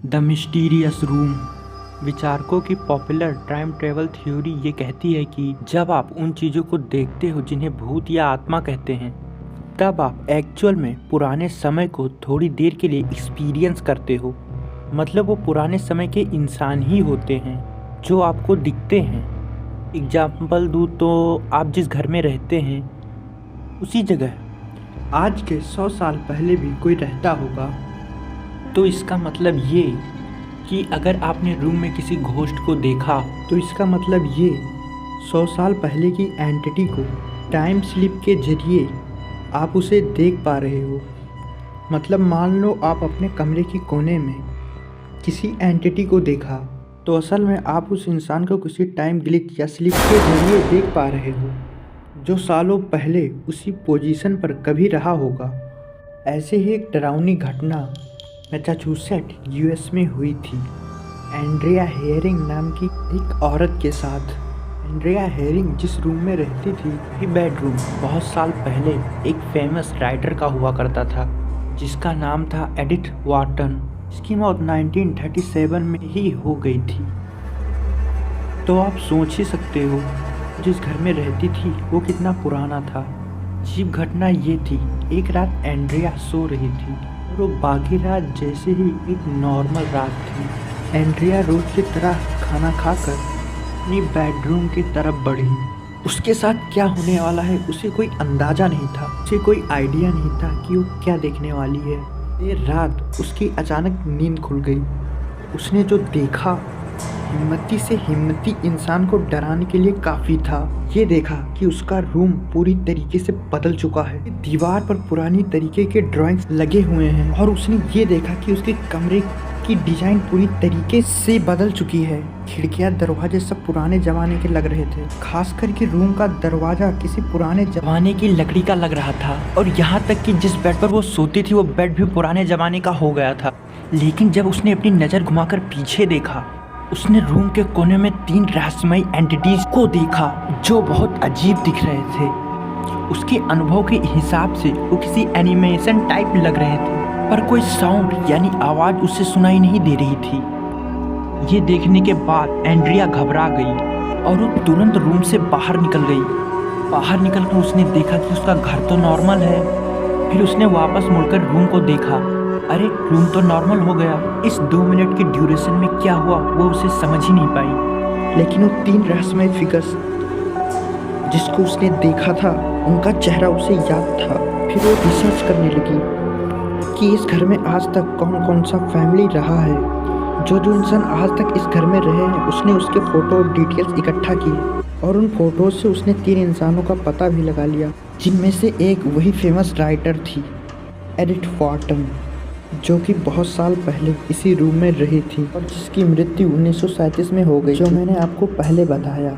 The mysterious room. विचारकों की popular time travel theory ये कहती है कि जब आप उन चीज़ों को देखते हो जिन्हें भूत या आत्मा कहते हैं, तब आप एक्चुअल में पुराने समय को थोड़ी देर के लिए एक्सपीरियंस करते हो। मतलब वो पुराने समय के इंसान ही होते हैं जो आपको दिखते हैं। एग्जाम्पल दूँ तो आप जिस घर में रहते हैं उसी जगह आज के 100 साल पहले भी कोई रहता होगा। तो इसका मतलब ये कि अगर आपने रूम में किसी घोस्ट को देखा तो इसका मतलब ये 100 साल पहले की एंटिटी को टाइम स्लिप के जरिए आप उसे देख पा रहे हो। मतलब मान लो आप अपने कमरे की कोने में किसी एंटिटी को देखा, तो असल में आप उस इंसान को किसी टाइम ग्लिच या स्लिप के जरिए देख पा रहे हो जो सालों पहले उसी पोजीशन पर कभी रहा होगा। ऐसे ही एक डरावनी घटना मैसाचुसेट्स यूएस में हुई थी एंड्रिया हेयरिंग नाम की एक औरत के साथ। एंड्रिया हेयरिंग जिस रूम में रहती थी वही बेडरूम बहुत साल पहले एक फेमस राइटर का हुआ करता था जिसका नाम था एडिथ वार्टन। इसकी मौत 1937 में ही हो गई थी। तो आप सोच ही सकते हो जिस घर में रहती थी वो कितना पुराना था। अजीब घटना ये थी, एक रात एंड्रिया सो रही थी और वो बाकी रात जैसे ही एक नॉर्मल रात थी। एंड्रिया रोज की तरह खाना खाकर अपनी बेडरूम की तरफ बढ़ी। उसके साथ क्या होने वाला है उसे कोई अंदाजा नहीं था, उसे कोई आइडिया नहीं था कि वो क्या देखने वाली है। देर रात उसकी अचानक नींद खुल गई। उसने जो देखा हिम्मती से हिम्मती इंसान को डराने के लिए काफ़ी था। ये देखा कि उसका रूम पूरी तरीके से बदल चुका है। दीवार पर पुरानी तरीके के ड्राइंग्स लगे हुए हैं और उसने ये देखा कि उसके कमरे की डिजाइन पूरी तरीके से बदल चुकी है। खिड़कियां दरवाजे सब पुराने जमाने के लग रहे थे। खास करके रूम का दरवाजा किसी पुराने जमाने की लकड़ी का लग रहा था और यहाँ तक कि जिस बेड पर वो सोती थी वो बेड भी पुराने जमाने का हो गया था। लेकिन जब उसने अपनी नज़र घुमाकर पीछे देखा, उसने रूम के कोने में 3 रहस्यमयी एंटिटीज को देखा जो बहुत अजीब दिख रहे थे। उसके अनुभव के हिसाब से वो किसी एनिमेशन टाइप लग रहे थे, पर कोई साउंड यानी आवाज़ उससे सुनाई नहीं दे रही थी। ये देखने के बाद एंड्रिया घबरा गई और वो तुरंत रूम से बाहर निकल गई। बाहर निकलकर उसने देखा कि उसका घर तो नॉर्मल है। फिर उसने वापस मुड़कर रूम को देखा, अरे रूम तो नॉर्मल हो गया। इस 2 मिनट की ड्यूरेशन में क्या हुआ वो उसे समझ ही नहीं पाई। लेकिन वो 3 रहस्यमय फिगर्स जिसको उसने देखा था उनका चेहरा उसे याद था। फिर वो रिसर्च करने लगी कि इस घर में आज तक कौन कौन सा फैमिली रहा है। जो जो इंसान आज तक इस घर में रहे हैं उसने उसके फ़ोटो और डिटेल्स इकट्ठा किए और उन फोटोज से उसने 3 इंसानों का पता भी लगा लिया, जिनमें से एक वही फेमस राइटर थी एडिथ वार्टन, जो कि बहुत साल पहले इसी रूम में रही थी और जिसकी मृत्यु 1937 में हो गई, जो मैंने आपको पहले बताया।